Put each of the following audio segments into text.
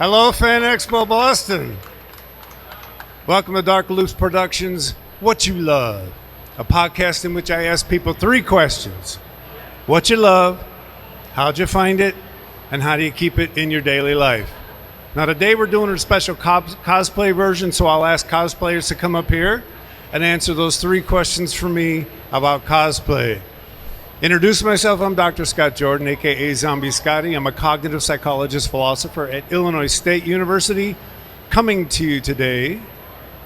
Hello, Fan Expo Boston. Welcome to darkloopsproductions, What You Love, a podcast in which I ask people three questions. What you love, how'd you find it, and how do you keep it in your daily life? Now today we're doing a special cosplay version, so I'll ask cosplayers to come up here and answer those three questions for me about cosplay. Introduce myself, I'm Dr. Scott Jordan, aka Zombie Scotty. I'm a cognitive psychologist philosopher at Illinois State University. Coming to you today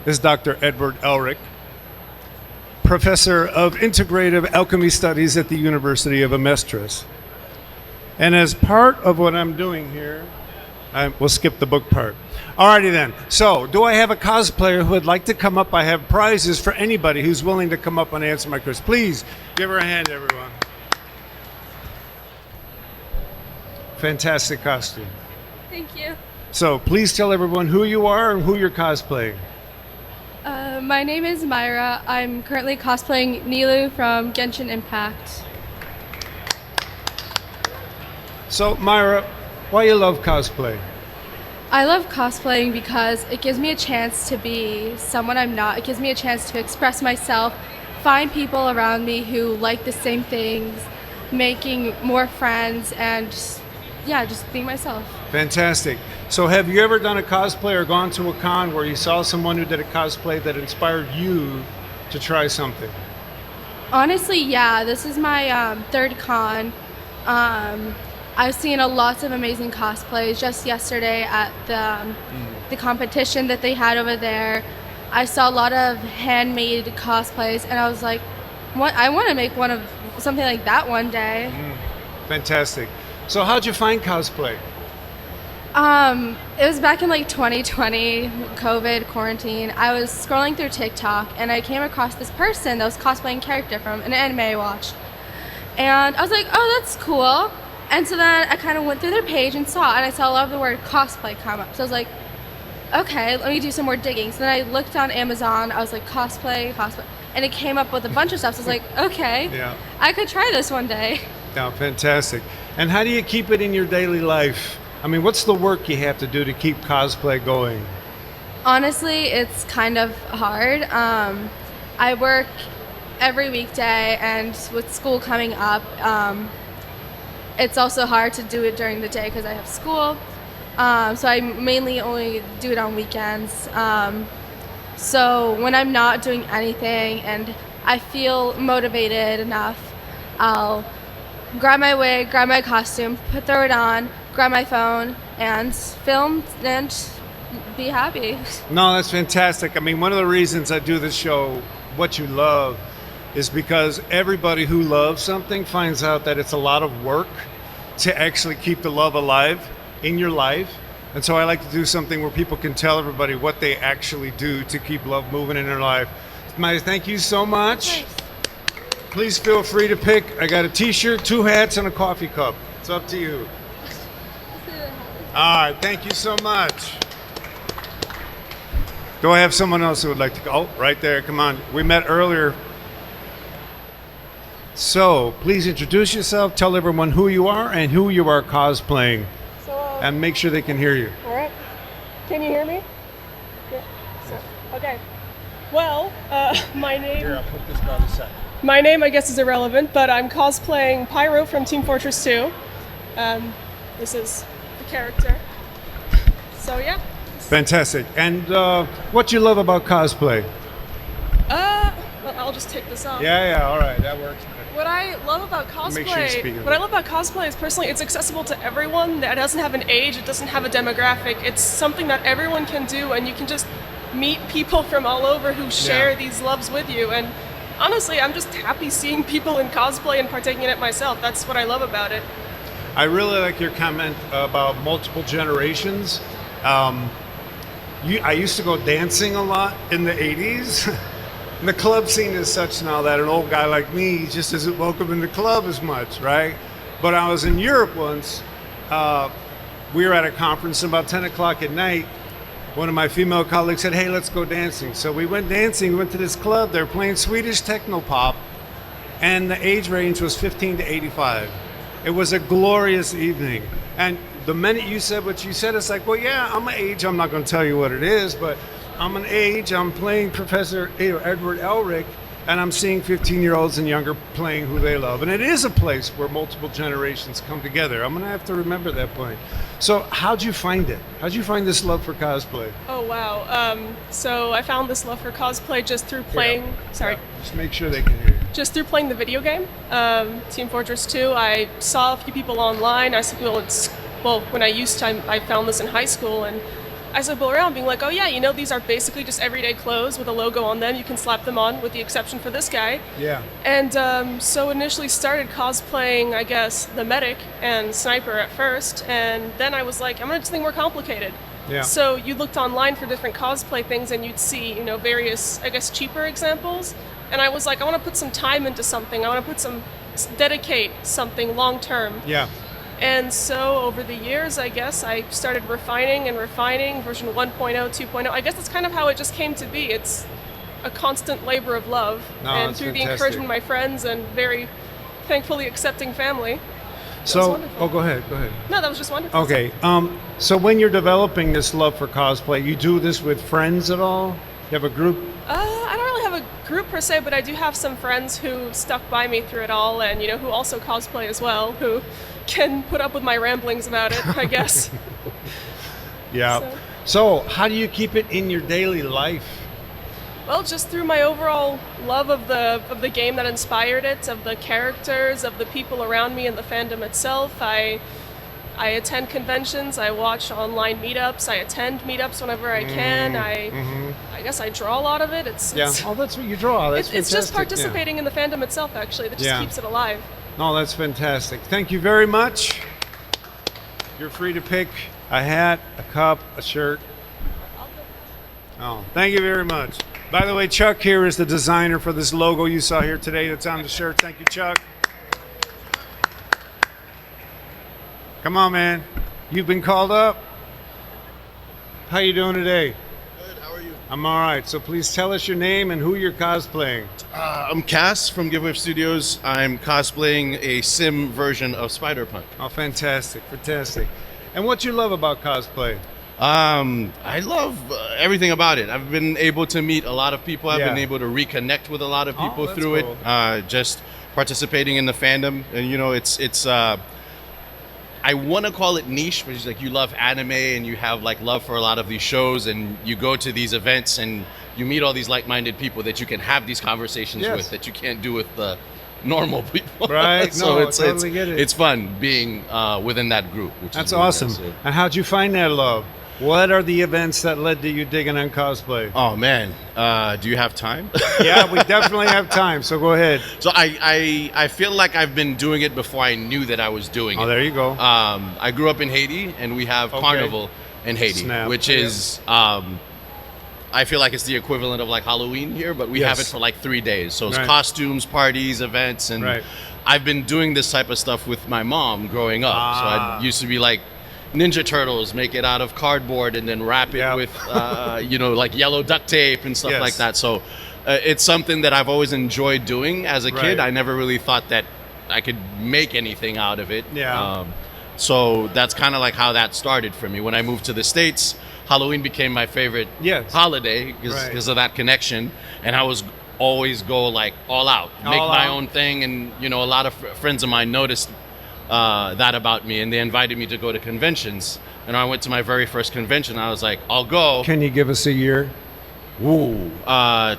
is Dr. Edward Elric, professor of integrative alchemy studies at the University of Amestris. And as part of what I'm doing here, we'll skip the book part. Alrighty then, so do I have a cosplayer who would like to come up? I have prizes for anybody who's willing to come up and answer my questions. Please give her a hand, everyone. Fantastic costume. Thank you. So please tell everyone who you are and who you're cosplaying. My name is Myra. I'm currently cosplaying Nilu from Genshin Impact. So Myra, why you love cosplay? I love cosplaying because it gives me a chance to be someone I'm not. It gives me a chance to express myself, find people around me who like the same things, making more friends, and just being myself. Fantastic. So have you ever done a cosplay or gone to a con where you saw someone who did a cosplay that inspired you to try something? Honestly, yeah. This is my third con. I've seen lots of amazing cosplays. Just yesterday at the competition that they had over there, I saw a lot of handmade cosplays, and I was like, I want to make something like that one day. Fantastic. So how'd you find cosplay? It was back in 2020, COVID, quarantine. I was scrolling through TikTok and I came across this person that was cosplaying a character from an anime I watched. And I was like, oh, that's cool. And so then I kind of went through their page and saw it, and I saw a lot of the word cosplay come up. So I was like, okay, let me do some more digging. So then I looked on Amazon, I was like, cosplay, and it came up with a bunch of stuff. So I was like, okay, yeah, I could try this one day. Yeah, fantastic. And how do you keep it in your daily life? I mean, what's the work you have to do to keep cosplay going? Honestly, it's kind of hard. I work every weekday, and with school coming up, it's also hard to do it during the day because I have school. So I mainly only do it on weekends. So when I'm not doing anything and I feel motivated enough, I'll grab my wig, grab my costume, throw it on, grab my phone, and film and be happy. No, that's fantastic. I mean, one of the reasons I do this show, What You Love, is because everybody who loves something finds out that it's a lot of work to actually keep the love alive in your life. And so I like to do something where people can tell everybody what they actually do to keep love moving in their life. Maya, thank you so much. Thanks. Please feel free to pick. I got a t-shirt, 2 hats, and a coffee cup. It's up to you. All right, thank you so much. Do I have someone else who would like to go? Oh, right there, come on. We met earlier. So, please introduce yourself, tell everyone who you are and who you are cosplaying. And make sure they can hear you. All right. Can you hear me? Yeah. Okay. Well, my name... Here, I'll put this by the side. My name, I guess, is irrelevant, but I'm cosplaying Pyro from Team Fortress 2. This is the character. So, yeah. Fantastic. And what you love about cosplay? Well, I'll just take this off. Yeah, all right, that works. What I love about Make sure you speak cosplay, of what it. I love about cosplay is personally, it's accessible to everyone. It doesn't have an age, it doesn't have a demographic. It's something that everyone can do, and you can just meet people from all over who share these loves with you. And honestly, I'm just happy seeing people in cosplay and partaking in it myself. That's what I love about it. I really like your comment about multiple generations. I used to go dancing a lot in the 80s. And the club scene is such now that an old guy like me just isn't welcome in the club as much, right? But I was in Europe once. We were at a conference, and about 10 o'clock at night, one of my female colleagues said, hey, let's go dancing. So we went dancing, we went to this club, they were playing Swedish techno pop, and the age range was 15 to 85. It was a glorious evening. And the minute you said what you said, it's like, well, yeah, I'm an age. I'm not going to tell you what it is, but I'm an age. I'm playing Professor Edward Elric, and I'm seeing 15-year-olds and younger playing who they love. And it is a place where multiple generations come together. I'm going to have to remember that point. So how'd you find it? How'd you find this love for cosplay? Oh, wow. So I found this love for cosplay just through playing, Just make sure they can hear you. just through playing the video game, Team Fortress 2. I saw a few people online. I saw people, when I found this in high school, and I saw people around being like, oh yeah, these are basically just everyday clothes with a logo on them. You can slap them on, with the exception for this guy. Yeah. And so initially started cosplaying, I guess, the medic and sniper at first, and then I was like, I'm gonna do something more complicated. Yeah. So you looked online for different cosplay things, and you'd see, various, I guess, cheaper examples. And I was like, I want to put some time into something. I want to dedicate something long term. Yeah. And so over the years, I guess, I started refining version 1.0, 2.0. I guess that's kind of how it just came to be. It's a constant labor of love. No, and it's through the fantastic. encouragement of my friends and very thankfully accepting family. So, go ahead. No, that was just wonderful. Okay. So when you're developing this love for cosplay, you do this with friends at all? You have a group? I don't really have a group per se, but I do have some friends who stuck by me through it all, and who also cosplay as well, who can put up with my ramblings about it, I guess. Yeah. So how do you keep it in your daily life? Well, just through my overall love of the game that inspired it, of the characters, of the people around me and the fandom itself. I attend conventions, I watch online meetups, I attend meetups whenever I can. I guess I draw a lot of it. It's Oh, that's what you draw. That's it's just fantastic. participating in the fandom itself, actually, that just keeps it alive. No, that's fantastic. Thank you very much. You're free to pick a hat, a cup, a shirt. Oh, thank you very much. By the way, Chuck here is the designer for this logo you saw here today that's on the shirt. Thank you, Chuck. Come on, man. You've been called up. How you doing today? Good, how are you? I'm all right. So please tell us your name and who you're cosplaying. I'm Cass from Giveaway Studios. I'm cosplaying a sim version of Spider-Punk. Oh, fantastic, fantastic. And what you love about cosplay? I love everything about it. I've been able to meet a lot of people. I've been able to reconnect with a lot of people that's through cool. it. Just participating in the fandom, and it's. I want to call it niche, which is like you love anime and you have like love for a lot of these shows, and you go to these events and you meet all these like-minded people that you can have these conversations with that you can't do with the normal people. Right. So no, it's I totally get it. it's fun being within that group. Which That's is really awesome. nice, yeah. And how'd you find that love? What are the events that led to you digging on cosplay? Oh man, do you have time? Yeah, we definitely have time, so go ahead. So I feel like I've been doing it before I knew that I was doing it. Oh, there you go. I grew up in Haiti, and we have Carnival in Haiti, Snap. which is I feel like it's the equivalent of like Halloween here, but we have it for like 3 days. So it's costumes, parties, events, and I've been doing this type of stuff with my mom growing up. So I used to be like Ninja Turtles, make it out of cardboard and then wrap it with like yellow duct tape and stuff like that. So it's something that I've always enjoyed doing as a kid. I never really thought that I could make anything out of it. So that's kind of like how that started for me. When I moved to the States, Halloween became my favorite holiday because of that connection, and I was always go like all out, make my own thing. And a lot of friends of mine noticed that about me, and they invited me to go to conventions. And I went to my very first convention. I was like, I'll go. Can you give us a year? Ooh, Am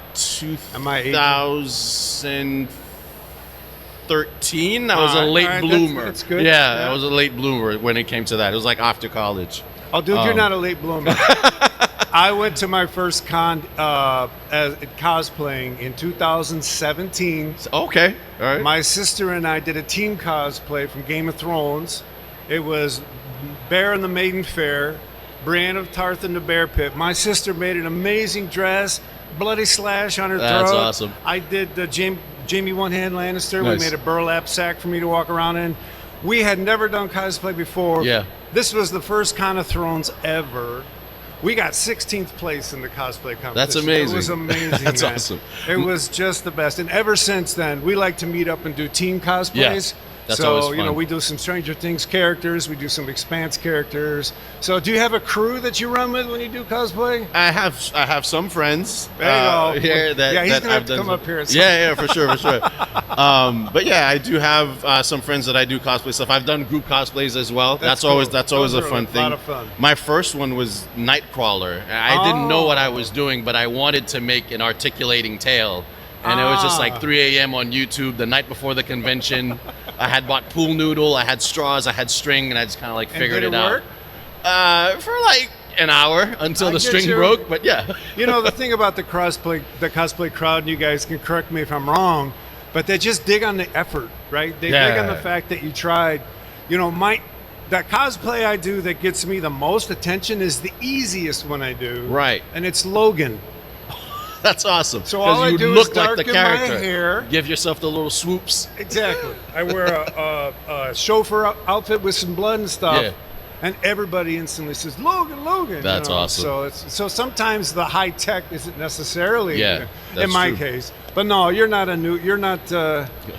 I 2013. I was a late bloomer. That's good. Yeah, I was a late bloomer when it came to that. It was like after college. Oh, dude, you're not a late bloomer. I went to my first con as cosplaying in 2017. Okay, all right. My sister and I did a team cosplay from Game of Thrones. It was Bear and the Maiden Fair, Brienne of Tarth and the Bear Pit. My sister made an amazing dress, bloody slash on her throat. That's awesome. I did the Jamie One Hand Lannister. Nice. We made a burlap sack for me to walk around in. We had never done cosplay before. Yeah. This was the first Con of Thrones ever. We got 16th place in the cosplay competition. That's amazing. It was amazing. That's man. awesome. It was just the best. And ever since then, we like to meet up and do team cosplays. That's always So, fun. we do some Stranger Things characters. We do some Expanse characters. So do you have a crew that you run with when you do cosplay? I have some friends There you go. here that he's that gonna have I've to done come up here at some yeah, for sure. But yeah, I do have some friends that I do cosplay stuff. I've done group cosplays as well. That's cool. always Those a are fun thing. A lot of fun. My first one was Nightcrawler. I didn't know what I was doing, but I wanted to make an articulating tail. And it was just like 3 a.m. on YouTube the night before the convention. I had bought pool noodle, I had straws, I had string, and I just kind of like figured did it work? out. For like an hour until I the get string you. broke, but yeah. The thing about the cosplay crowd, and you guys can correct me if I'm wrong, but they just dig on the effort, right? They dig on the fact that you tried. That cosplay I do that gets me the most attention is the easiest one I do. Right. And it's Logan. That's awesome. So all I you do look is like the darken my character. hair. Give yourself the little swoops. Exactly. I wear a chauffeur outfit with some blood and stuff. Yeah. And everybody instantly says, Logan, Logan. That's awesome. So sometimes the high tech isn't necessarily in that's my true. case. But no, you're not a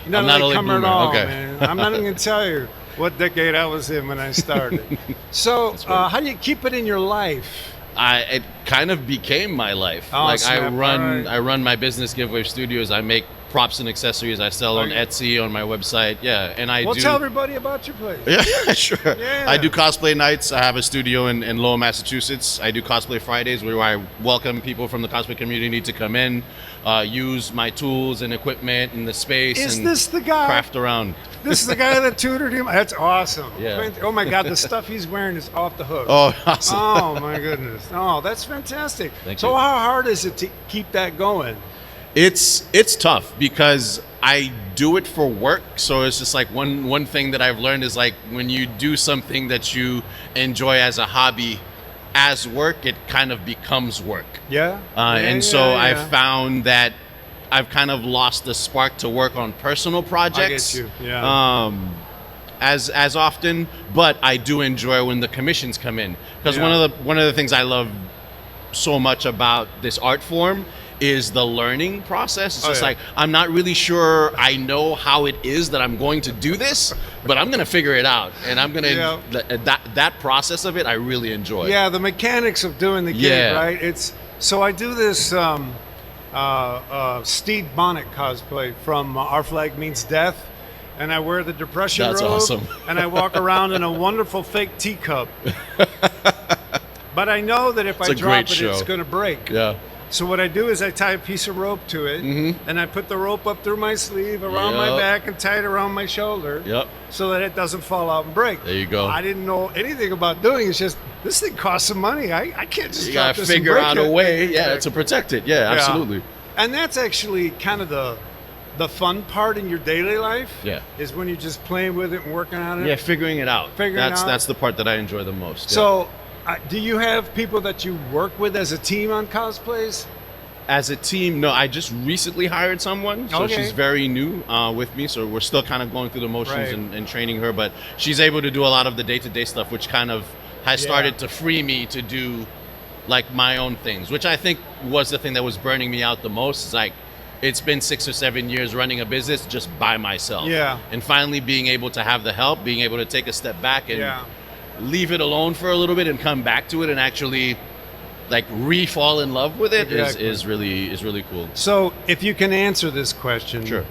latecomer at all, Okay. man. I'm not even going to tell you what decade I was in when I started. So how do you keep it in your life? It kind of became my life. Oh, like snap. I run my business, Giveaway Studios. I make props and accessories. I sell on Etsy, on my website. Yeah, and I do. Tell everybody about your place. Yeah, sure. Yeah. I do cosplay nights. I have a studio in Lowell, Massachusetts. I do cosplay Fridays, where I welcome people from the cosplay community to come in, use my tools and equipment and the space. Is and this the guy? Craft around. This is the guy that tutored him? That's awesome. Yeah. Oh my God, the stuff he's wearing is off the hook. Oh, awesome. Oh my goodness. Oh, that's fantastic. Thank so you. how hard is it to keep that going? It's tough because I do it for work. So it's just like one thing that I've learned is like when you do something that you enjoy as a hobby, as work, it kind of becomes work. Yeah. I found that I've kind of lost the spark to work on personal projects. I get you. Yeah. As often, but I do enjoy when the commissions come in because one of the things I love so much about this art form is the learning process. It's just like I'm not really sure I know how it is that I'm going to do this, but I'm going to figure it out, and I'm going to that process of it I really enjoy. Yeah, the mechanics of doing the gig, right? So I do this Steve Bonnet cosplay from Our Flag Means Death, and I wear the depression That's robe, awesome. and I walk around in a wonderful fake teacup. But I know that if I drop it, it's going to break. Yeah. So what I do is I tie a piece of rope to it, and I put the rope up through my sleeve, around my back, and tie it around my shoulder, so that it doesn't fall out and break. There you go. I didn't know anything about doing it. It's just, this thing costs some money. I can't just You drop gotta this figure and out break a it. way, to protect it. Yeah, absolutely. And that's actually kind of the fun part in your daily life. Yeah. Is when you're just playing with it and working on it. Yeah, figuring it out. Figuring it out. That's the part that I enjoy the most. So, do you have people that you work with as a team on cosplays? As a team, no. I just recently hired someone, so she's very new with me. So we're still kind of going through the motions and training her, but she's able to do a lot of the day-to-day stuff, which kind of has started to free me to do like my own things, which I think was the thing that was burning me out the most. It's like it's been 6 or 7 years running a business just by myself. Yeah. And finally being able to have the help, being able to take a step back and leave it alone for a little bit and come back to it and actually like re-fall in love with it is really cool. So if you can answer this question, sure.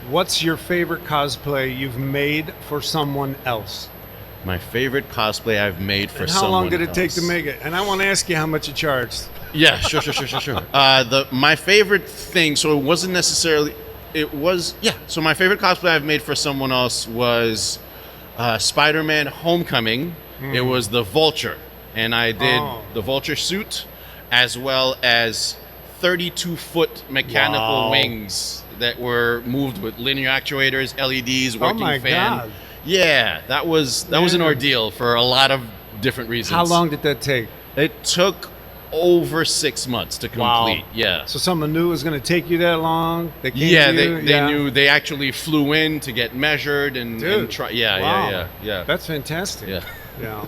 What's your favorite cosplay you've made for someone else? My favorite cosplay I've made for someone else. How long did it take to make it? And I want to ask you how much you charged. Yeah, sure. My favorite thing, so it wasn't necessarily, so my favorite cosplay I've made for someone else was Spider-Man Homecoming. It was the Vulture. And I did the Vulture suit as well as 32-foot mechanical wings that were moved with linear actuators, LEDs, working fan. God. Yeah, that was an ordeal for a lot of different reasons. How long did that take? It took over 6 months to complete. Wow. Yeah. So someone knew it was going to take you that long? They came they knew. They actually flew in to get measured and try. Yeah. That's fantastic. Yeah. Yeah.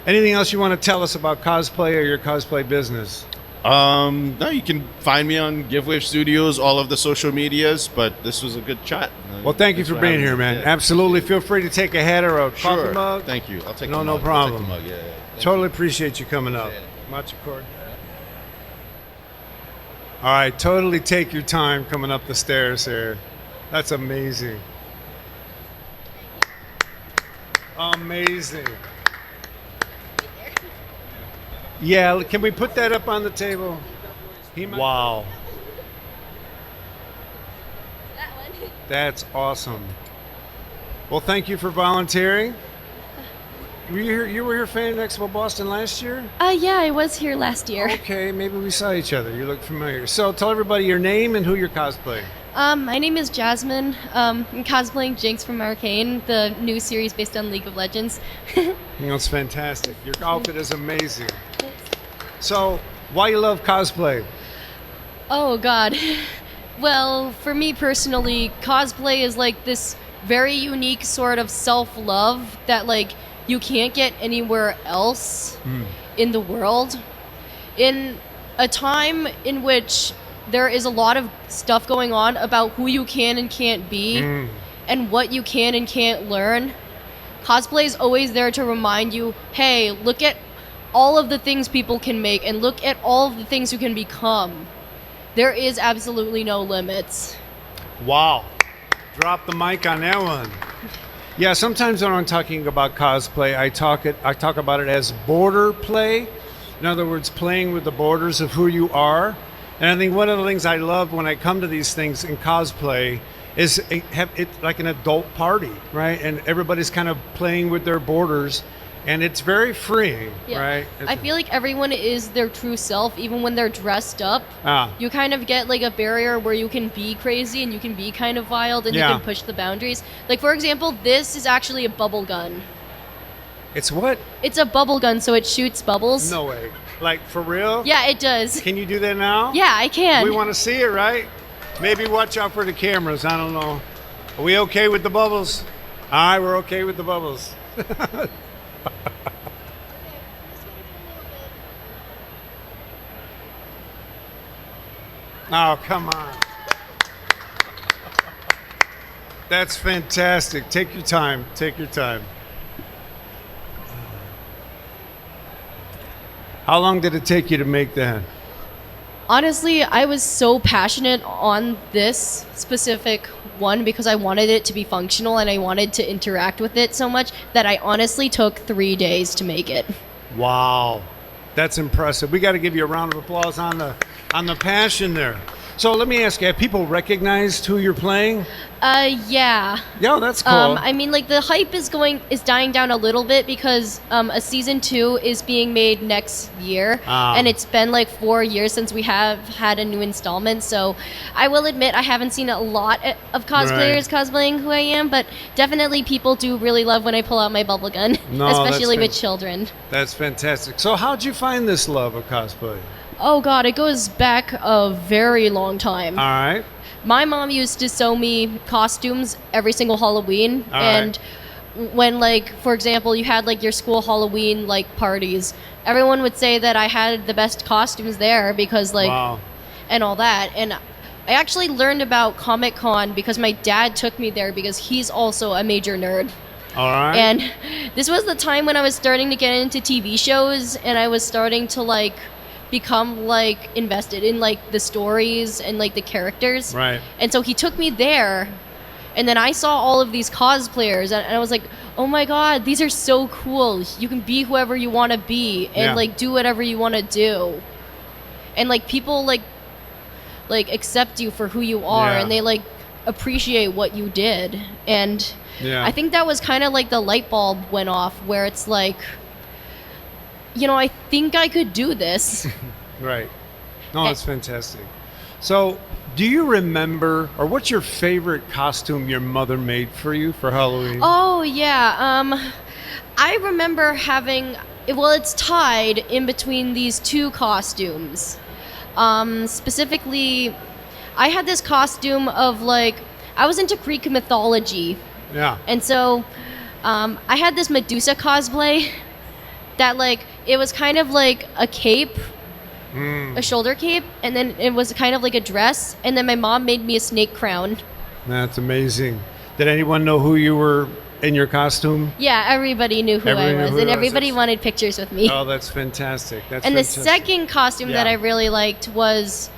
Anything else you want to tell us about cosplay or your cosplay business? No, you can find me on GiveWave Studios, all of the social medias, but this was a good chat. Well, thank you for being here, man. Yeah. Absolutely. Feel free to take a hat or a coffee mug. Thank you. I'll take no, the no mug. problem. I'll take the mug. Yeah. Totally appreciate you coming up. Much accorded. All right, totally take your time coming up the stairs here. That's amazing. Amazing. Yeah, can we put that up on the table? Wow. That one. That's awesome. Well, thank you for volunteering. You were here Fan Expo Boston last year? Yeah, I was here last year. Okay, maybe we saw each other. You look familiar. So tell everybody your name and who you're cosplaying. My name is Jasmine. I'm cosplaying Jinx from Arcane, the new series based on League of Legends. It's fantastic. Your outfit is amazing. So, why you love cosplay? Oh, God. Well, for me personally, cosplay is like this very unique sort of self-love that, like, you can't get anywhere else in the world. In a time in which there is a lot of stuff going on about who you can and can't be and what you can and can't learn, cosplay is always there to remind you, hey, look at all of the things people can make and look at all of the things you can become. There is absolutely no limits. Wow. Drop the mic on that one. Yeah, sometimes when I'm talking about cosplay, I talk about it as border play. In other words, playing with the borders of who you are. And I think one of the things I love when I come to these things in cosplay is it's like an adult party, right? And everybody's kind of playing with their borders, and it's very freeing, right? I feel like everyone is their true self, even when they're dressed up. You kind of get like a barrier where you can be crazy and you can be kind of wild and you can push the boundaries. Like, for example, this is actually a bubble gun. It's what? It's a bubble gun, so it shoots bubbles. No way. Like, for real? Yeah, it does. Can you do that now? Yeah, I can. We want to see it, right? Maybe watch out for the cameras. I don't know. Are we okay with the bubbles? All right, we're okay with the bubbles. Oh, come on. That's fantastic. Take your time. Take your time. How long did it take you to make that? Honestly, I was so passionate on this specific one because I wanted it to be functional and I wanted to interact with it so much that I honestly took 3 days to make it. Wow. That's impressive. We got to give you a round of applause on the passion there. So let me ask you, have people recognized who you're playing? Yeah. Yeah, that's cool. I mean, like, the hype is dying down a little bit because a season 2 is being made next year, and it's been like 4 years since we have had a new installment. So I will admit I haven't seen a lot of cosplayers cosplaying who I am, but definitely people do really love when I pull out my bubble gun, especially with children. That's fantastic. So how'd you find this love of cosplay? Oh God, it goes back a very long time. All right. My mom used to sew me costumes every single Halloween. And when, like, for example, you had like your school Halloween like parties, everyone would say that I had the best costumes there because like, and all that. And I actually learned about Comic-Con because my dad took me there because he's also a major nerd. All right. And this was the time when I was starting to get into TV shows and I was starting to like become like invested in like the stories and like the characters. Right. And so he took me there, and then I saw all of these cosplayers, and I was like, oh my God, these are so cool. You can be whoever you want to be and like do whatever you want to do. And like people like accept you for who you are and they like appreciate what you did. And I think that was kind of like the light bulb went off where it's like, you know, I think I could do this. Right. No, that's fantastic. So, do you remember, or what's your favorite costume your mother made for you for Halloween? Oh, yeah. I remember having, well, it's tied in between these two costumes. Specifically, I had this costume of like, I was into Greek mythology. Yeah. And so I had this Medusa cosplay that like, it was kind of like a cape a shoulder cape, and then it was kind of like a dress, and then my mom made me a snake crown. That's amazing. Did anyone know who you were in your costume? Yeah, everybody knew who I was, and everybody wanted pictures with me. Oh, that's fantastic. That's and fantastic. The second costume that I really liked was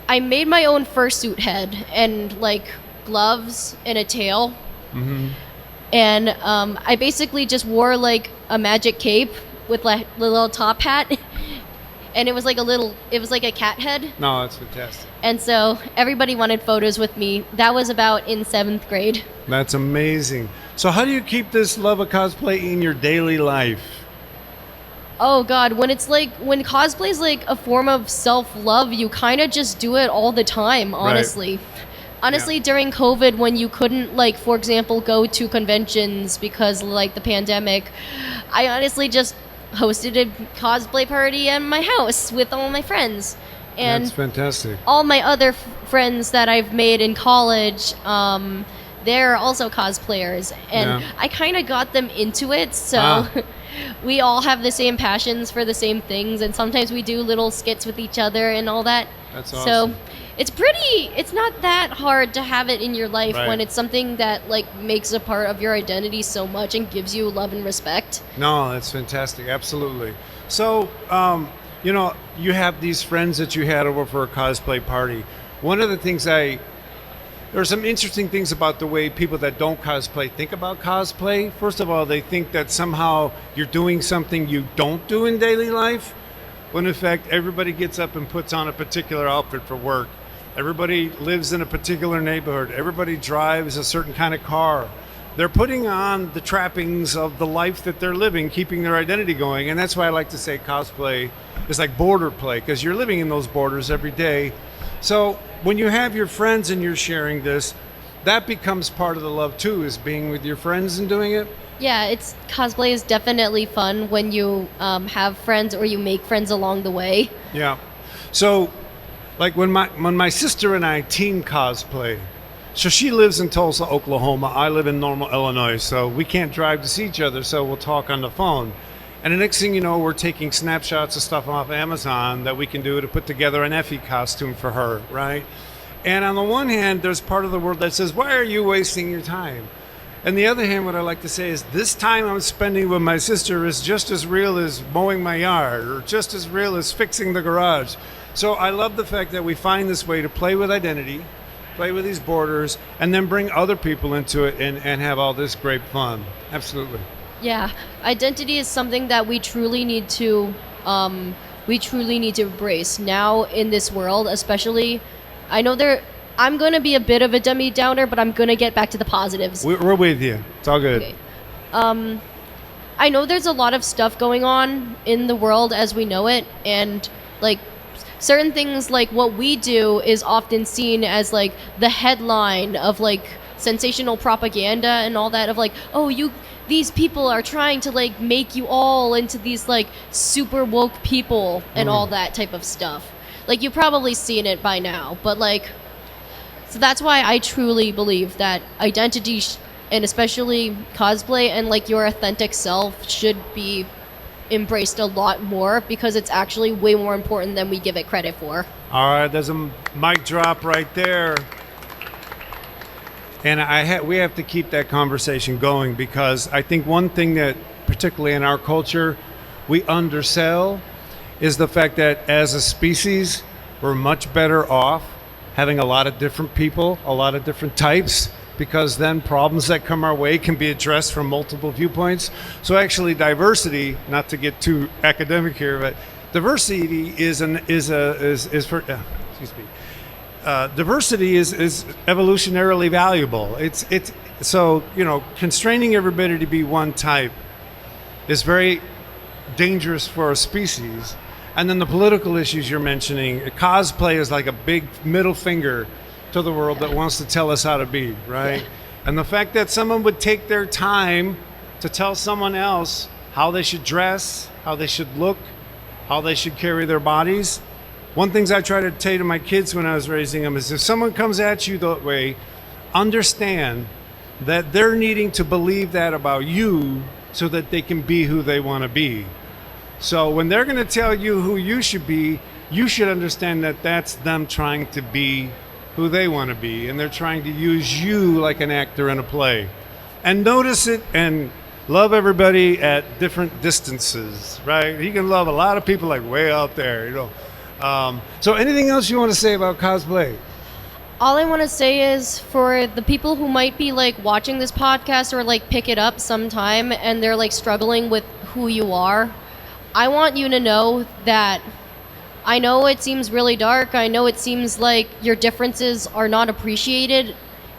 I made my own fursuit head and like gloves and a tail. Mm-hmm. And I basically just wore like a magic cape with like a little top hat. And it was like a cat head. No, that's fantastic. And so everybody wanted photos with me. That was about in 7th grade. That's amazing. So how do you keep this love of cosplay in your daily life? Oh God, when cosplay is like a form of self-love, you kind of just do it all the time, honestly. Right. Honestly, during COVID, when you couldn't, like, for example, go to conventions because, like, the pandemic, I honestly just hosted a cosplay party at my house with all my friends. And that's fantastic. All my other friends that I've made in college, they're also cosplayers. And I kind of got them into it, so we all have the same passions for the same things. And sometimes we do little skits with each other and all that. That's awesome. So it's not that hard to have it in your life when it's something that like makes a part of your identity so much and gives you love and respect. No, that's fantastic. Absolutely. So, you have these friends that you had over for a cosplay party. One of the things there are some interesting things about the way people that don't cosplay think about cosplay. First of all, they think that somehow you're doing something you don't do in daily life, when in fact everybody gets up and puts on a particular outfit for work. Everybody lives in a particular neighborhood. Everybody drives a certain kind of car. They're putting on the trappings of the life that they're living, keeping their identity going. And that's why I like to say cosplay is like border play, because you're living in those borders every day. So when you have your friends and you're sharing this, that becomes part of the love too, is being with your friends and doing it. Yeah, cosplay is definitely fun when you have friends or you make friends along the way. Yeah. So like when my sister and I team cosplay, so she lives in Tulsa, Oklahoma. I live in Normal, Illinois. So we can't drive to see each other, so we'll talk on the phone. And the next thing you know, we're taking snapshots of stuff off Amazon that we can do to put together an Effie costume for her, right? And on the one hand, there's part of the world that says, why are you wasting your time? On the other hand, what I like to say is this time I'm spending with my sister is just as real as mowing my yard or just as real as fixing the garage. So I love the fact that we find this way to play with identity, play with these borders, and then bring other people into it and have all this great fun. Absolutely. Yeah, identity is something that we truly need to embrace now in this world, especially. I know I'm going to be a bit of a dummy downer, but I'm going to get back to the positives. We're with you. It's all good. Okay. I know there's a lot of stuff going on in the world as we know it, and like certain things like what we do is often seen as like the headline of like sensational propaganda and all that of like, these people are trying to like make you all into these like super woke people and all that type of stuff. Like you've probably seen it by now, but like, so that's why I truly believe that identity and especially cosplay and like your authentic self should be embraced a lot more, because it's actually way more important than we give it credit for. All right, there's a mic drop right there. And we have to keep that conversation going, because I think one thing that, particularly in our culture, we undersell is the fact that as a species, we're much better off having a lot of different people, a lot of different types, because then problems that come our way can be addressed from multiple viewpoints. So actually diversity, not to get too academic here, but diversity diversity is evolutionarily valuable. It's so, constraining everybody to be one type is very dangerous for a species. And then the political issues you're mentioning, cosplay is like a big middle finger to the world that wants to tell us how to be, right? Yeah. And the fact that someone would take their time to tell someone else how they should dress, how they should look, how they should carry their bodies. One thing I try to say to my kids when I was raising them is if someone comes at you that way, understand that they're needing to believe that about you so that they can be who they want to be. So when they're going to tell you who you should be, you should understand that that's them trying to be who they want to be, and they're trying to use you like an actor in a play. And notice it and love everybody at different distances, right? You can love a lot of people like way out there, you know. So anything else you want to say about cosplay? All I want to say is for the people who might be like watching this podcast or like pick it up sometime and they're like struggling with who you are, I want you to know that I know it seems really dark. I know it seems like your differences are not appreciated.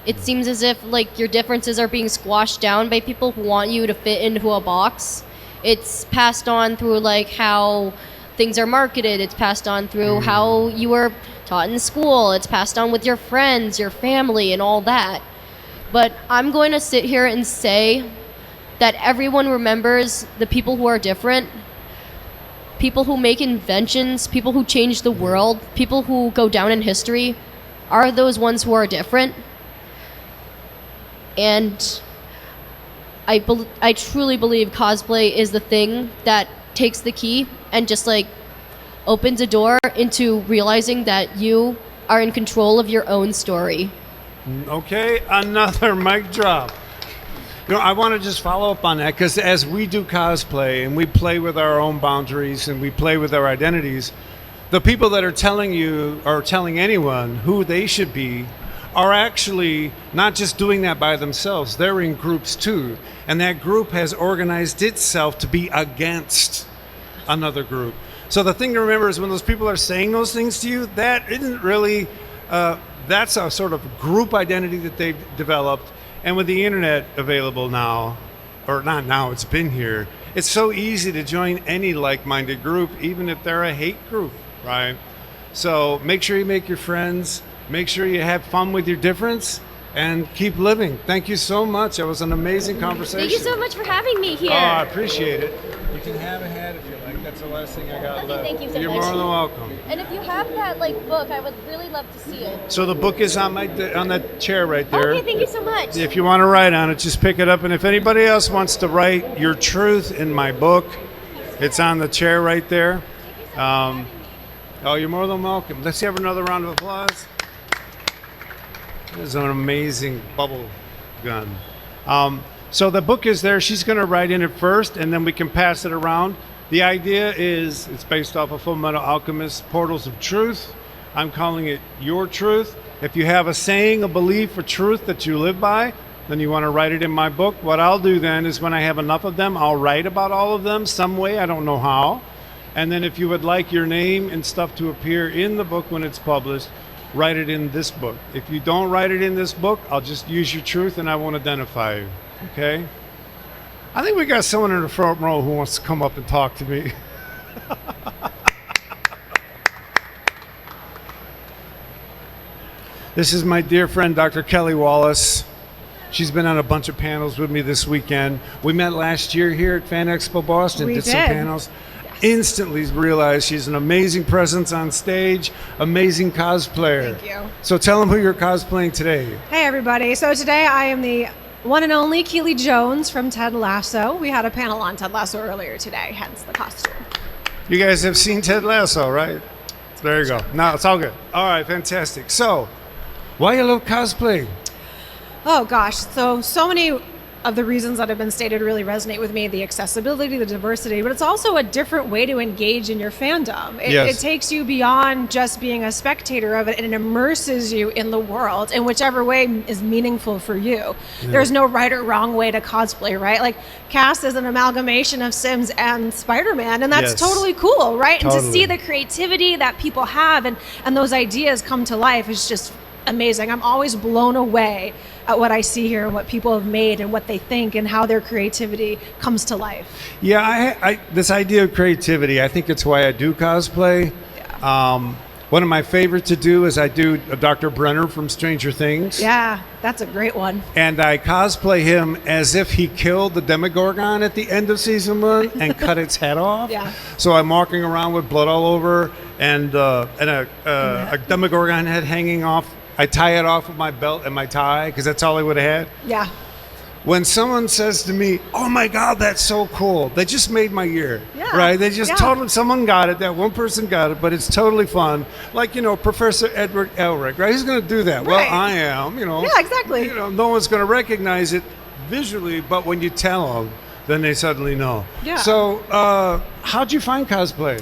It seems as if like your differences are being squashed down by people who want you to fit into a box. It's passed on through like how things are marketed. It's passed on through how you were taught in school. It's passed on with your friends, your family, and all that. But I'm going to sit here and say that everyone remembers the people who are different, people who make inventions, people who change the world, people who go down in history are those ones who are different. And I truly believe cosplay is the thing that takes the key and just like opens a door into realizing that you are in control of your own story. Okay, another mic drop. You know, I want to just follow up on that because as we do cosplay and we play with our own boundaries and we play with our identities, the people that are telling you or telling anyone who they should be are actually not just doing that by themselves. They're in groups too. And that group has organized itself to be against another group. So the thing to remember is when those people are saying those things to you, that isn't really, that's a sort of group identity that they've developed. And with the internet available now, or not now, it's been here, it's so easy to join any like-minded group, even if they're a hate group, right? So make sure you make your friends, make sure you have fun with your difference, and keep living. Thank you so much. It was an amazing conversation. Thank you so much for having me here. Oh, I appreciate it. You can have a hat if you like. That's the last thing I got left. Thank you so You're much. more than welcome. And if you have that like book, I would really love to see it. So the book is on that chair right there. Okay, thank you so much. If you want to write on it, just pick it up. And if anybody else wants to write your truth in my book, it's on the chair right there. Oh, you're more than welcome. Let's have another round of applause. This is an amazing bubble gun. So the book is there. She's going to write in it first, and then we can pass it around. The idea is it's based off of Full Metal Alchemist Portals of Truth. I'm calling it Your Truth. If you have a saying, a belief, a truth that you live by, then you want to write it in my book. What I'll do then is when I have enough of them, I'll write about all of them some way. I don't know how. And then if you would like your name and stuff to appear in the book when it's published, write it in this book. If you don't write it in this book, I'll just use your truth and I won't identify you. Okay? I think we got someone in the front row who wants to come up and talk to me. This is my dear friend, Dr. Kelly Wallace. She's been on a bunch of panels with me this weekend. We met last year here at Fan Expo Boston, did some panels. Instantly realized she's an amazing presence on stage, amazing cosplayer. Thank you. So tell them who you're cosplaying today. Hey everybody. So today I am the one and only Keely Jones from Ted Lasso. We had a panel on Ted Lasso earlier today, hence the costume. You guys have seen Ted Lasso, right? There you go. No, it's all good. All right, fantastic. So, why you love cosplay? Oh gosh, so many of the reasons that have been stated really resonate with me, the accessibility, the diversity, but it's also a different way to engage in your fandom. It takes you beyond just being a spectator of it, and it immerses you in the world in whichever way is meaningful for you. Yeah. There's no right or wrong way to cosplay, right? Like Cass is an amalgamation of Sims and Spider-Man, and that's totally cool, right? Totally. And to see the creativity that people have and those ideas come to life is just amazing. I'm always blown away at what I see here and what people have made and what they think and how their creativity comes to life. Yeah, I this idea of creativity, I think it's why I do cosplay. Yeah. One of my favorites to do is I do Dr. Brenner from Stranger Things. Yeah, that's a great one. And I cosplay him as if he killed the Demogorgon at the end of season 1 and cut its head off. Yeah. So I'm walking around with blood all over and a Demogorgon head hanging off. I tie it off with my belt and my tie because that's all I would have had. Yeah. when someone says to me, "Oh my God, that's so cool," they just made my year, Yeah. right? They just Yeah. totally, someone got it, that one person got it, but it's totally fun. Like, Professor Edward Elric, right? He's going to do that. Well, Right. I am, Yeah, exactly. no one's going to recognize it visually, but when you tell them, then they suddenly know. Yeah. So, how'd you find cosplay?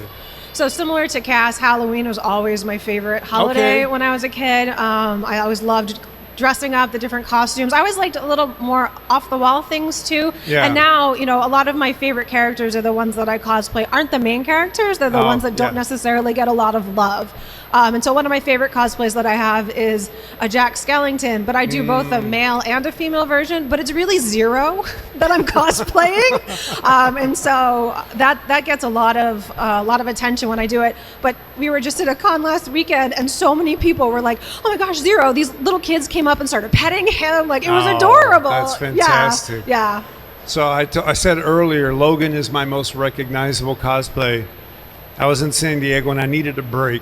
So similar to Cass, Halloween was always my favorite holiday Okay. when I was a kid. I always loved dressing up, the different costumes. I always liked a little more off the wall things too. Yeah. And now, a lot of my favorite characters are the ones that I cosplay aren't the main characters. They're the Oh, ones that don't yeah. necessarily get a lot of love. And so one of my favorite cosplays that I have is a Jack Skellington, but I do both a male and a female version, but it's really Zero that I'm cosplaying. And so that gets a lot of attention when I do it. But we were just at a con last weekend and so many people were like, "Oh my gosh, Zero." These little kids came up and started petting him. Like, it was Oh, adorable. that's fantastic. Yeah. So I said earlier, Logan is my most recognizable cosplay. I was in San Diego and I needed a break.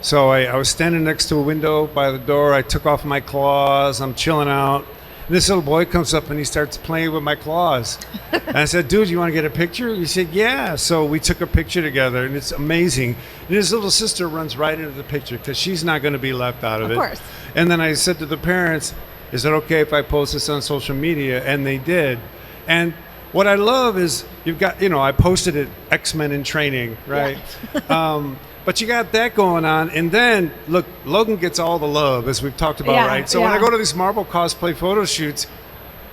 So I was standing next to a window by the door. I took off my claws. I'm chilling out. And this little boy comes up and he starts playing with my claws. And I said, "Dude, you want to get a picture?" He said, "Yeah." So we took a picture together and it's amazing. And his little sister runs right into the picture because she's not going to be left out of it. Of course. And then I said to the parents, "Is it okay if I post this on social media?" And they did. And what I love is you've got, I posted it, X-Men in training, right? But you got that going on. And then, look, Logan gets all the love, as we've talked about, Yeah, right? So when I yeah. go to these Marvel cosplay photo shoots,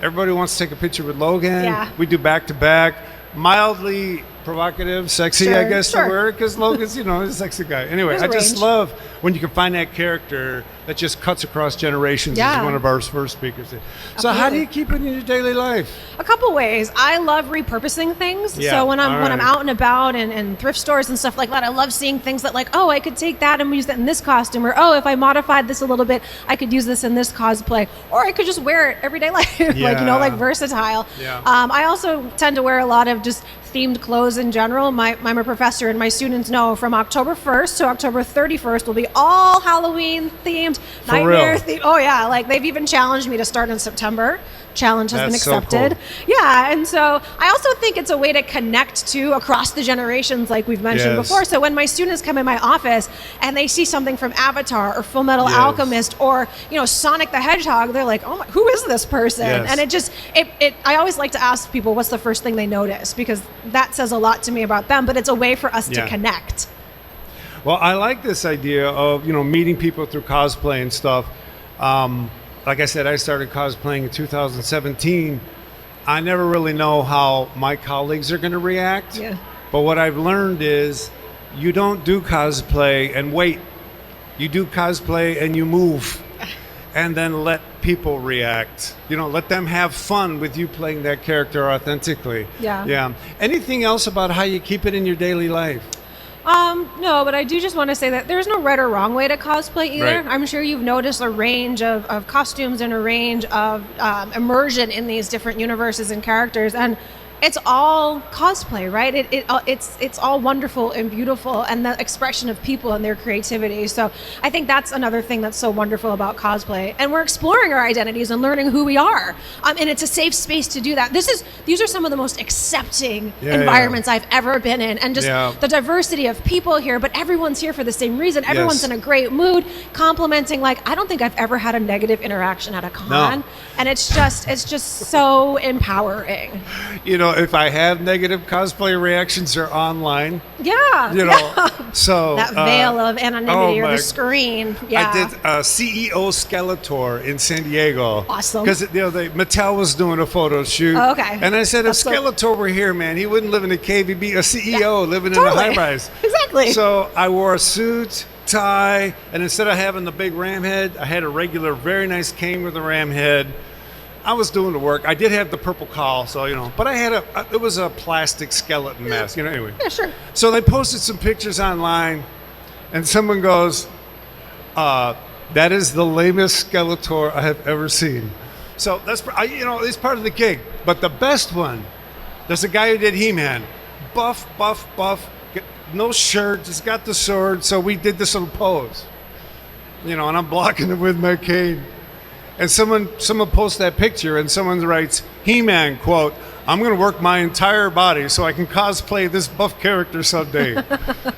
everybody wants to take a picture with Logan. Yeah. We do back-to-back, mildly provocative, sexy, I Sure, guess, sure. the word, because Logan's, he's a sexy guy. Anyway, There's I a just range. love when you can find that character that just cuts across generations, Yeah. as one of our first speakers did. So how do Absolutely. you keep it in your daily life? A couple ways. I love repurposing things. Yeah, So when I'm all right. out and about and thrift stores and stuff like that, I love seeing things that like, oh, I could take that and use that in this costume, or oh, if I modified this a little bit, I could use this in this cosplay, or I could just wear it everyday life, Yeah. like versatile. Yeah. I also tend to wear a lot of just themed clothes in general. I'm a professor, and my students know from October 1st to October 31st will be all Halloween themed, For nightmare real? themed. Oh yeah, like they've even challenged me to start in September. Challenge has been That's so accepted. cool. Yeah, and so I also think it's a way to connect to across the generations, like we've mentioned Yes. before. So when my students come in my office and they see something from Avatar or Full Metal Yes. Alchemist or Sonic the Hedgehog, they're like, "Oh, who is this person?" Yes. And I always like to ask people what's the first thing they notice, because that says a lot to me about them. But it's a way for us Yeah. to connect. Well, I like this idea of, meeting people through cosplay and stuff. Like I said, I started cosplaying in 2017. I never really know how my colleagues are going to react. Yeah. But what I've learned is you don't do cosplay and wait. You do cosplay and you move. And then let people react. Let them have fun with you playing that character authentically. Yeah. Yeah. Anything else about how you keep it in your daily life? No, but I do just want to say that there's no right or wrong way to cosplay either. Right. I'm sure you've noticed a range of costumes and a range of immersion in these different universes and characters, and it's all cosplay, right? It's all wonderful and beautiful, and the expression of people and their creativity. So I think that's another thing that's so wonderful about cosplay, and we're exploring our identities and learning who we are, and it's a safe space to do that. These are some of the most accepting environments I've ever been in, and just the diversity of people here, but everyone's here for the same reason. Everyone's Yes. in a great mood, complimenting. Like, I don't think I've ever had a negative interaction at a con. No. And it's just so empowering. If I have negative cosplay reactions, they're online. Yeah. Yeah. So That veil of anonymity or my- the screen. Yeah. I did CEO Skeletor in San Diego. Awesome. Because Mattel was doing a photo shoot. Oh, okay. And I said, That's if so- Skeletor were here, man, he wouldn't live in a cave. He'd be a CEO living in a Totally. high-rise. Exactly. So I wore a suit, tie, and instead of having the big ram head, I had a regular, very nice cane with a ram head. I was doing the work. I did have the purple cowl, so but I had it was a plastic skeleton mask, anyway. Yeah, sure. So they posted some pictures online, and someone goes, "That is the lamest Skeletor I have ever seen." So that's it's part of the gig. But the best one, there's a guy who did He-Man, buff, no shirt, just got the sword. So we did this little pose, and I'm blocking it with my cane. And someone posts that picture and someone writes, He-Man, quote, I'm going to work my entire body so I can cosplay this buff character someday.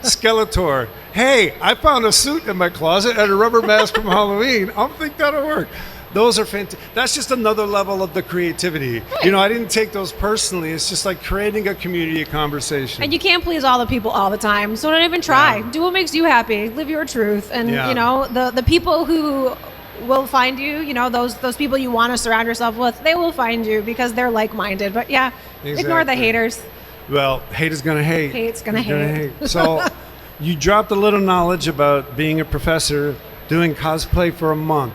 Skeletor, hey, I found a suit in my closet and a rubber mask from Halloween. I think that'll work. Those are fantastic. That's just another level of the creativity. Right. You know, I didn't take those personally. It's just like creating a community of conversation. And you can't please all the people all the time. So don't even try. Yeah. Do what makes you happy. Live your truth. And, you know, the people who will find you, you know, those people you want to surround yourself with, they will find you because they're like-minded. But yeah, Ignore the haters. Well, hate is going to hate. Hate's going to hate. So you dropped a little knowledge about being a professor, doing cosplay for a month.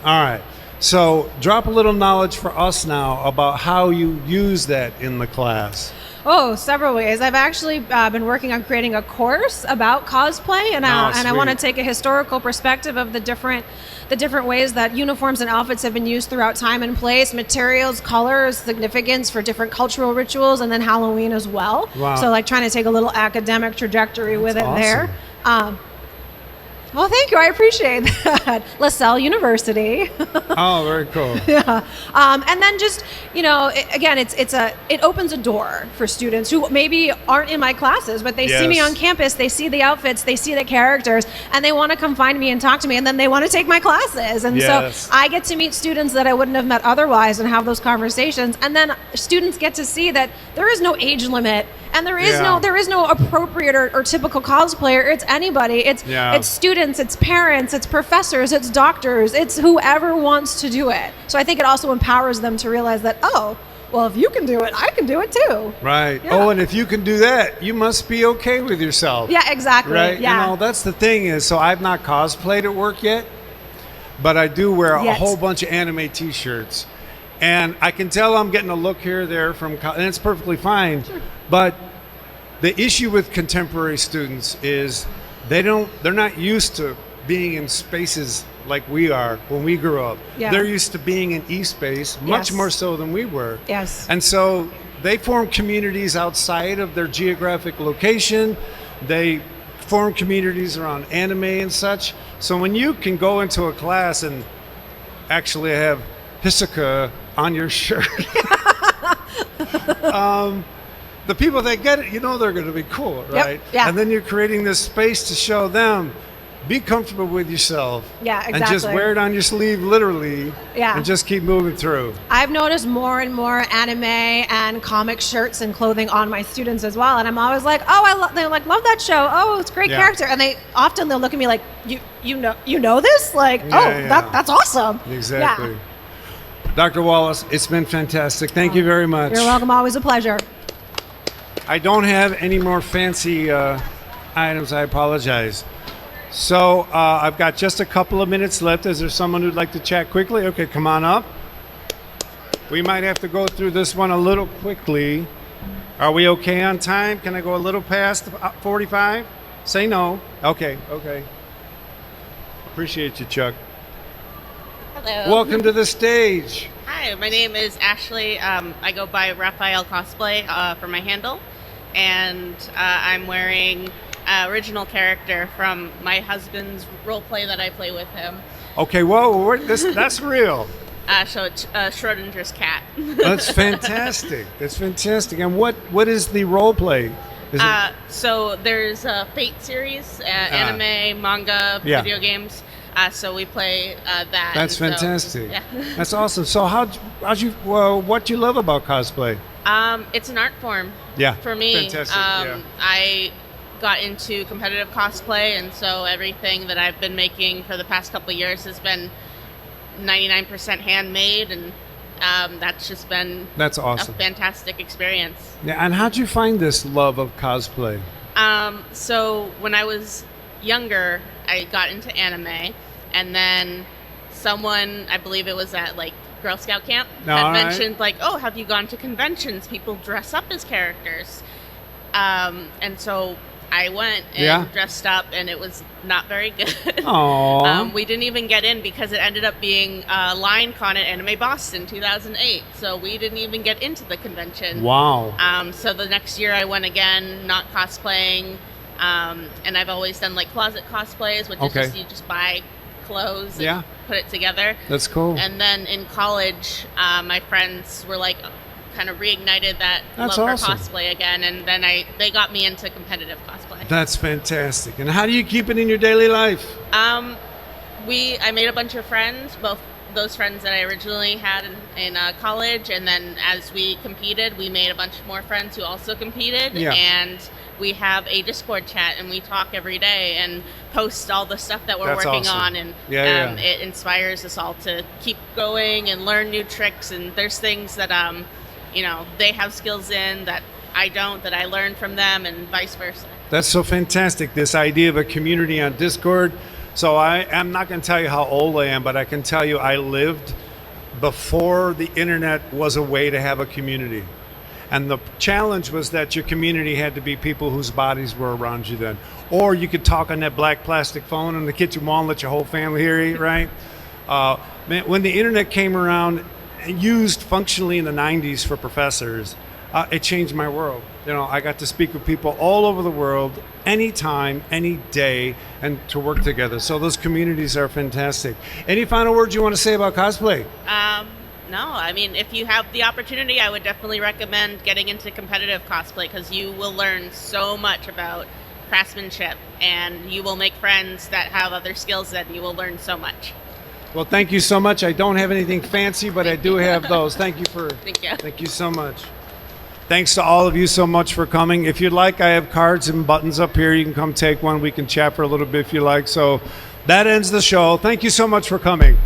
All right. So drop a little knowledge for us now about how you use that in the class. Oh, several ways. I've actually been working on creating a course about cosplay, and I want to take a historical perspective of the different ways that uniforms and outfits have been used throughout time and place, materials, colors, significance for different cultural rituals, and then Halloween as well. Wow. So like trying to take a little academic trajectory with it there. Well, thank you. I appreciate that. LaSalle University. Oh, very cool. Yeah. And then just, you know, it opens a door for students who maybe aren't in my classes, but they see me on campus, they see the outfits, they see the characters, and they want to come find me and talk to me, and then they want to take my classes. And so I get to meet students that I wouldn't have met otherwise and have those conversations. And then students get to see that there is no age limit. And there is no appropriate or typical cosplayer. It's anybody. It's students, it's parents, it's professors, it's doctors, it's whoever wants to do it. So I think it also empowers them to realize that, oh, well, if you can do it, I can do it too. Right. Yeah. Oh, and if you can do that, you must be okay with yourself. Yeah, exactly. Right. Yeah. You know, that's the thing is, so I've not cosplayed at work yet, but I do wear a whole bunch of anime T-shirts. And I can tell I'm getting a look here or there from, and it's perfectly fine. Sure. But the issue with contemporary students is they're not used to being in spaces like we are when we grew up. Yeah. They're used to being in e-space, much more so than we were. Yes. And so they form communities outside of their geographic location. They form communities around anime and such. So when you can go into a class and actually have Hisoka on your shirt, the people that get it, you know they're going to be cool, right? Yep. Yeah. And then you're creating this space to show them, be comfortable with yourself. Yeah, exactly. And just wear it on your sleeve, literally. Yeah. And just keep moving through. I've noticed more and more anime and comic shirts and clothing on my students as well. And I'm always like, oh, they're like, love that show. Oh, it's a great character. And they'll look at me like, you know this? Like, that's awesome. Exactly. Yeah. Dr. Wallace, it's been fantastic. Thank you very much. You're welcome. Always a pleasure. I don't have any more fancy items. I apologize. So I've got just a couple of minutes left. Is there someone who'd like to chat quickly? Okay, come on up. We might have to go through this one a little quickly. Are we okay on time? Can I go a little past 45? Say no. Okay. Appreciate you, Chuck. Hello. Welcome to the stage. Hi, my name is Ashley. I go by Raphael Cosplay for my handle, and I'm wearing original character from my husband's role play that I play with him. Okay, whoa, that's real. So it's Schrodinger's cat. That's fantastic. That's fantastic. And what is the role play? So there's a Fate series, anime, manga, video games. So we play that. That's fantastic. Yeah. That's awesome. So what do you love about cosplay? It's an art form. Yeah. For me. Fantastic. I got into competitive cosplay, and so everything that I've been making for the past couple of years has been 99% handmade, and that's just been awesome. A fantastic experience. Yeah. And how'd you find this love of cosplay? So when I was younger, I got into anime, and then someone, I believe it was at like Girl Scout camp, had mentioned like, oh, have you gone to conventions? People dress up as characters. And so I went and dressed up, and it was not very good. Aww. We didn't even get in because it ended up being Line Con at Anime Boston 2008. So we didn't even get into the convention. Wow. So the next year I went again, not cosplaying. And I've always done like closet cosplays, which is just you just buy clothes and put it together. That's cool. And then in college, my friends were like, kind of reignited that That's love awesome. for cosplay again, and then they got me into competitive cosplay. That's fantastic. And how do you keep it in your daily life? I made a bunch of friends, both those friends that I originally had in college, and then as we competed, we made a bunch more friends who also competed, and we have a Discord chat, and we talk every day and post all the stuff that we're That's working awesome. on, and it inspires us all to keep going and learn new tricks, and there's things that they have skills in that I don't, that I learn from them, and vice versa. That's so fantastic, this idea of a community on Discord. So I'm not going to tell you how old I am, but I can tell you I lived before the internet was a way to have a community. And the challenge was that your community had to be people whose bodies were around you then. Or you could talk on that black plastic phone in the kitchen wall and let your whole family hear you, right? Man, when the internet came around, used functionally in the 90s for professors, it changed my world. I got to speak with people all over the world, anytime, any day, and to work together. So those communities are fantastic. Any final words you want to say about cosplay? No, I mean, if you have the opportunity, I would definitely recommend getting into competitive cosplay, because you will learn so much about craftsmanship, and you will make friends that have other skills, that you will learn so much. Well, thank you so much. I don't have anything fancy, but I do have those. Thank you Thank you so much. Thanks to all of you so much for coming. If you'd like, I have cards and buttons up here. You can come take one. We can chat for a little bit if you like. So that ends the show. Thank you so much for coming.